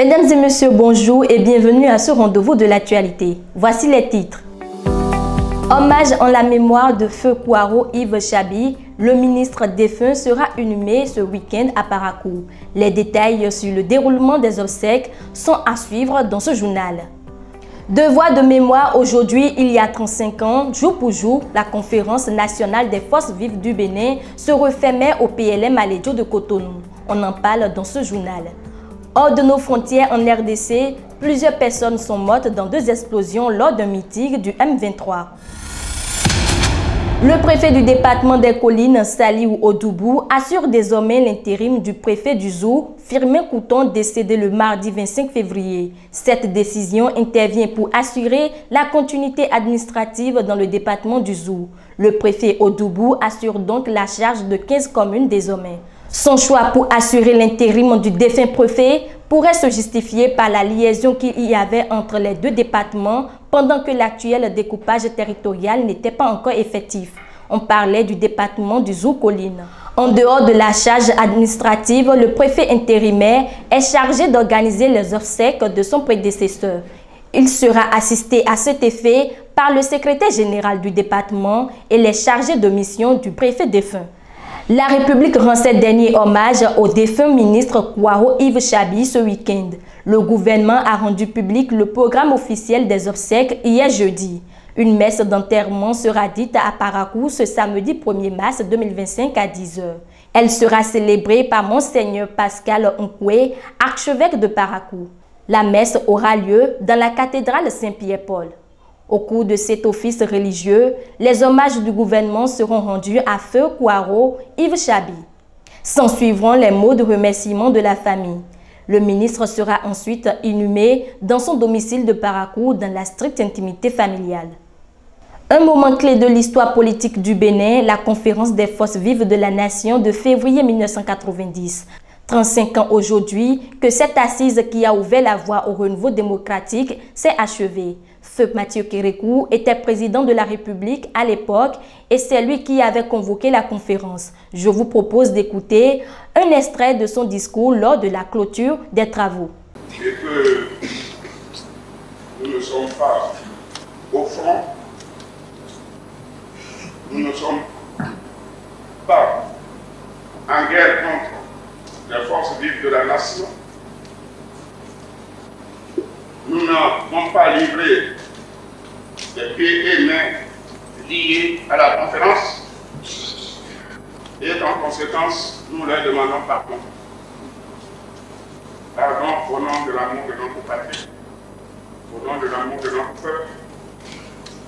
Mesdames et messieurs, bonjour et bienvenue à ce rendez-vous de l'actualité. Voici les titres. Hommage en la mémoire de feu Kouaro Yves Chabi, le ministre défunt sera inhumé ce week-end à Parakou. Les détails sur le déroulement des obsèques sont à suivre dans ce journal. Devoir de mémoire, aujourd'hui, il y a 35 ans, jour pour jour, la conférence nationale des forces vives du Bénin se refermait au PLM Alédio de Cotonou. On en parle dans ce journal. Hors de nos frontières en RDC, plusieurs personnes sont mortes dans 2 explosions lors d'un meeting du M23. Le préfet du département des Collines, Saliou Odoubou, assure désormais l'intérim du préfet du Zou, Firmin Couton, décédé le mardi 25 février. Cette décision intervient pour assurer la continuité administrative dans le département du Zou. Le préfet Odoubou assure donc la charge de 15 communes désormais. Son choix pour assurer l'intérim du défunt préfet pourrait se justifier par la liaison qu'il y avait entre les 2 départements pendant que l'actuel découpage territorial n'était pas encore effectif. On parlait du département du Zou-Colline. En dehors de la charge administrative, le préfet intérimaire est chargé d'organiser les obsèques de son prédécesseur. Il sera assisté à cet effet par le secrétaire général du département et les chargés de mission du préfet défunt. La République rend ce dernier hommage au défunt ministre Kouaro Yves Chabi ce week-end. Le gouvernement a rendu public le programme officiel des obsèques hier jeudi. Une messe d'enterrement sera dite à Parakou ce samedi 1er mars 2025 à 10h. Elle sera célébrée par Monseigneur Pascal Nkwe, archevêque de Parakou. La messe aura lieu dans la cathédrale Saint-Pierre-Paul. Au cours de cet office religieux, les hommages du gouvernement seront rendus à feu Kouaro Yves Chabi. S'ensuivront les mots de remerciement de la famille. Le ministre sera ensuite inhumé dans son domicile de Parakou dans la stricte intimité familiale. Un moment clé de l'histoire politique du Bénin, la conférence des forces vives de la nation de février 1990. 35 ans aujourd'hui que cette assise qui a ouvert la voie au renouveau démocratique s'est achevée. Feu Mathieu Kérékou était président de la République à l'époque et c'est lui qui avait convoqué la conférence. Je vous propose d'écouter un extrait de son discours lors de la clôture des travaux. Et que nous ne sommes pas au front, nous ne sommes pas en guerre contre les forces vives de la nation. Nous n'avons pas livré des pieds et mains liés à la conférence et en conséquence, nous leur demandons pardon. Pardon au nom de l'amour de notre patrie, au nom de l'amour de notre peuple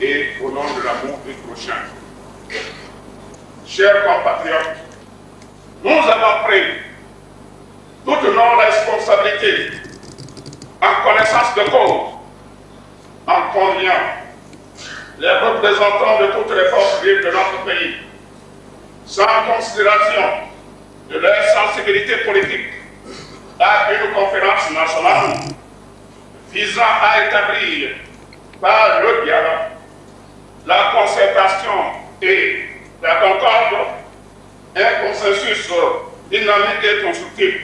et au nom de l'amour du prochain. Chers compatriotes, nous avons pris toutes nos responsabilités en connaissance de cause, en conviant les représentants de toutes les forces vives de notre pays, sans considération de leur sensibilité politique, à une conférence nationale visant à établir par le dialogue, la concertation et la concorde un consensus dynamique et constructif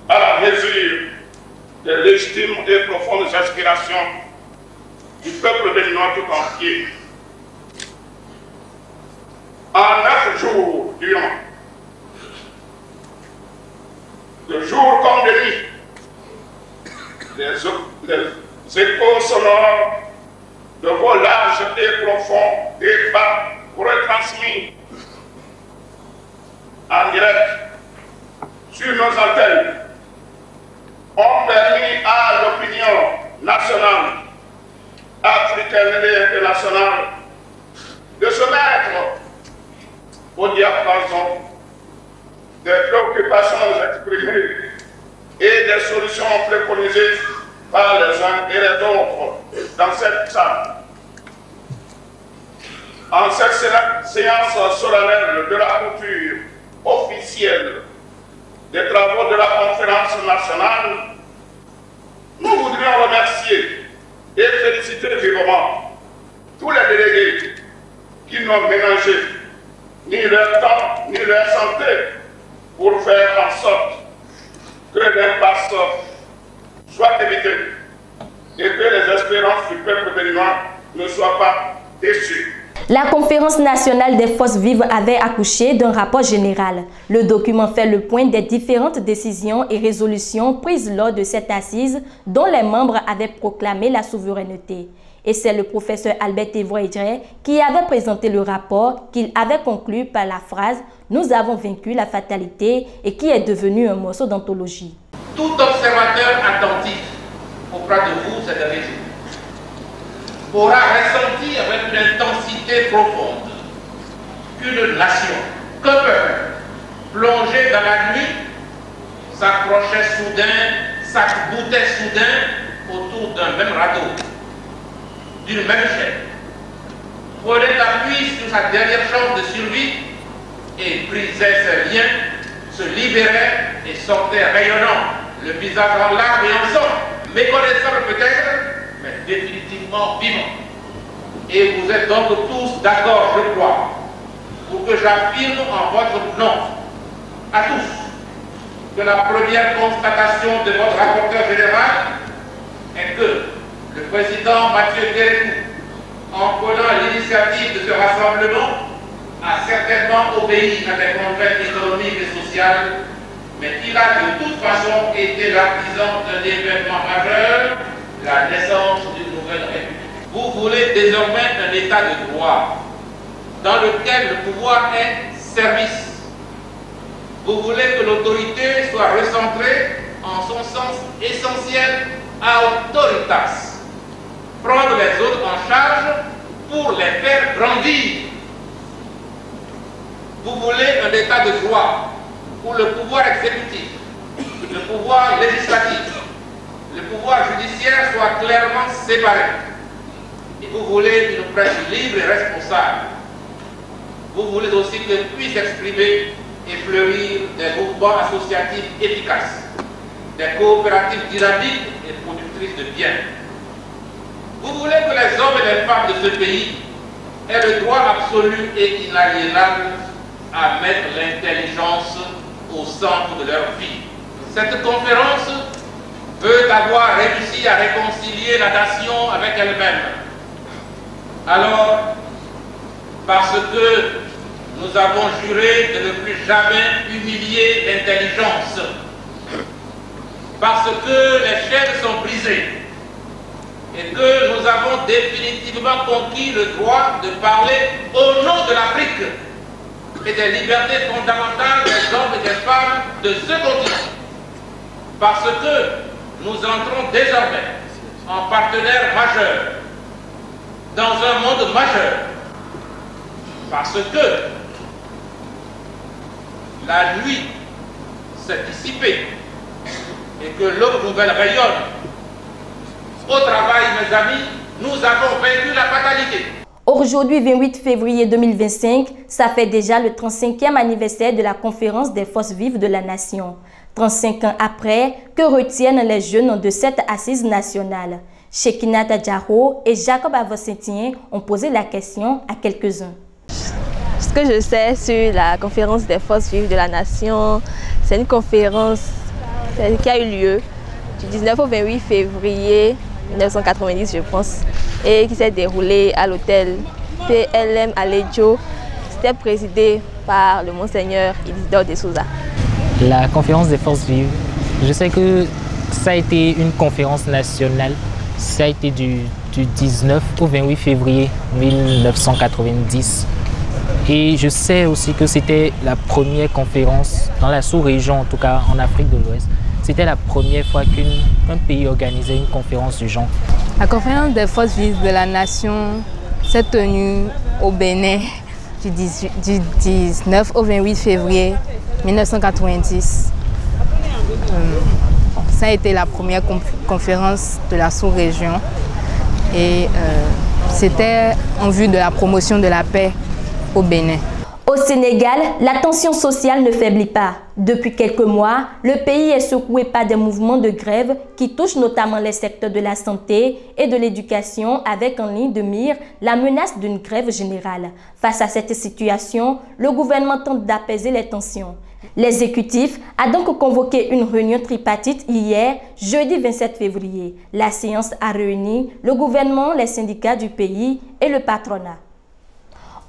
à la mesure des légitimes et profondes aspirations du peuple béninois tout entier. En 9 jours durant, de jour comme de nuit, les échos sonores de vos larges et profonds débats retransmis en direct sur nos antennes ont permis à l'opinion nationale, africaine et internationale de se mettre au diapason des préoccupations exprimées et des solutions préconisées par les uns et les autres dans cette salle. En cette séance solennelle de la clôture officielle des travaux de la conférence nationale, nous voudrions remercier et féliciter vivement tous les délégués qui n'ont ménagé ni leur temps ni leur santé pour faire en sorte que l'impasse soit évitée et que les espérances du peuple béninois ne soient pas déçues. La conférence nationale des forces vives avait accouché d'un rapport général. Le document fait le point des différentes décisions et résolutions prises lors de cette assise dont les membres avaient proclamé la souveraineté. Et c'est le professeur Albert Thévois-Edré qui avait présenté le rapport qu'il avait conclu par la phrase « Nous avons vaincu la fatalité » et qui est devenu un morceau d'anthologie. Tout observateur attentif auprès de vous ces derniers jours aura ressenti avec une intensité profonde qu'une nation, qu'un peuple, plongé dans la nuit, s'accrochait soudain, s'accoutait soudain autour d'un même radeau, d'une même chaîne, prenait appui sur sa dernière chance de survie et brisait ses liens, se libérait et sortait rayonnant, le visage en larmes et en sang, méconnaissable peut-être, mais définitivement vivant. Et vous êtes donc tous d'accord, je crois, pour que j'affirme en votre nom, à tous, que la première constatation de votre rapporteur général est que le président Mathieu Kérékou, en prenant l'initiative de ce rassemblement, a certainement obéi à des contraintes économiques et sociales, mais qu'il a de toute façon été l'artisan d'un événement majeur, la naissance d'une nouvelle République. Vous voulez désormais un état de droit dans lequel le pouvoir est service. Vous voulez que l'autorité soit recentrée en son sens essentiel à autoritas, prendre les autres en charge pour les faire grandir. Vous voulez un état de droit où le pouvoir exécutif, le pouvoir législatif, le pouvoir judiciaire soient clairement séparés. Et vous voulez une presse libre et responsable. Vous voulez aussi que puissent exprimer et fleurir des mouvements associatifs efficaces, des coopératives dynamiques et productrices de biens. Vous voulez que les hommes et les femmes de ce pays aient le droit absolu et inaliénable à mettre l'intelligence au centre de leur vie. Cette conférence veut avoir réussi à réconcilier la nation avec elle-même. Alors, parce que nous avons juré de ne plus jamais humilier l'intelligence, parce que les chaînes sont brisées et que nous avons définitivement conquis le droit de parler au nom de l'Afrique et des libertés fondamentales des hommes et des femmes de ce continent, parce que nous entrons désormais en partenaire majeur dans un monde majeur, parce que la nuit s'est dissipée et que l'aube nouvelle rayonne. Au travail, mes amis, nous avons vaincu la fatalité. Aujourd'hui, 28 février 2025, ça fait déjà le 35e anniversaire de la conférence des forces vives de la nation. 35 ans après, que retiennent les jeunes de cette assise nationale? Shekinata Diarro et Jacob Avosentien ont posé la question à quelques-uns. Ce que je sais sur la conférence des forces vives de la nation, c'est une conférence qui a eu lieu du 19 au 28 février 1990, je pense, et qui s'est déroulée à l'hôtel PLM Alejo. C'était présidé par le Monseigneur Isidore de Souza. La conférence des forces vives, je sais que ça a été une conférence nationale. Ça a été du 19 au 28 février 1990. Et je sais aussi que c'était la première conférence dans la sous-région, en tout cas en Afrique de l'Ouest. C'était la première fois qu'un pays organisait une conférence du genre. La conférence des forces vives de la nation s'est tenue au Bénin du 19 au 28 février 1990. Ça a été la première conférence de la sous-région et c'était en vue de la promotion de la paix au Bénin. Au Sénégal, la tension sociale ne faiblit pas. Depuis quelques mois, le pays est secoué par des mouvements de grève qui touchent notamment les secteurs de la santé et de l'éducation avec en ligne de mire la menace d'une grève générale. Face à cette situation, le gouvernement tente d'apaiser les tensions. L'exécutif a donc convoqué une réunion tripartite hier, jeudi 27 février. La séance a réuni le gouvernement, les syndicats du pays et le patronat.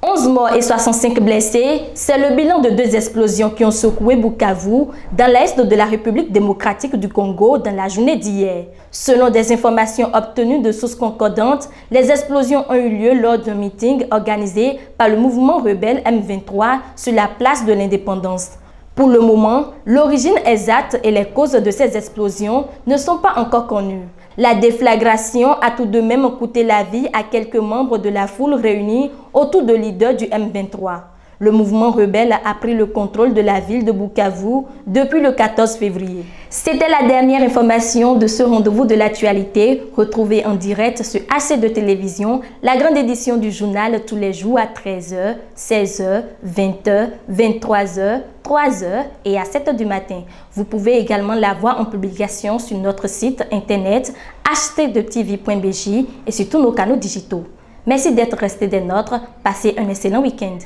11 morts et 65 blessés, c'est le bilan de 2 explosions qui ont secoué Bukavu dans l'est de la République démocratique du Congo dans la journée d'hier. Selon des informations obtenues de sources concordantes, les explosions ont eu lieu lors d'un meeting organisé par le mouvement rebelle M23 sur la place de l'Indépendance. Pour le moment, l'origine exacte et les causes de ces explosions ne sont pas encore connues. La déflagration a tout de même coûté la vie à quelques membres de la foule réunis autour de leaders du M23. Le mouvement rebelle a pris le contrôle de la ville de Bukavu depuis le 14 février. C'était la dernière information de ce rendez-vous de l'actualité. Retrouvez en direct sur AC2 Télévision la grande édition du journal tous les jours à 13h, 16h, 20h, 23h, 3h et à 7h du matin. Vous pouvez également la voir en publication sur notre site internet ht2tv.bj et sur tous nos canaux digitaux. Merci d'être resté des nôtres. Passez un excellent week-end.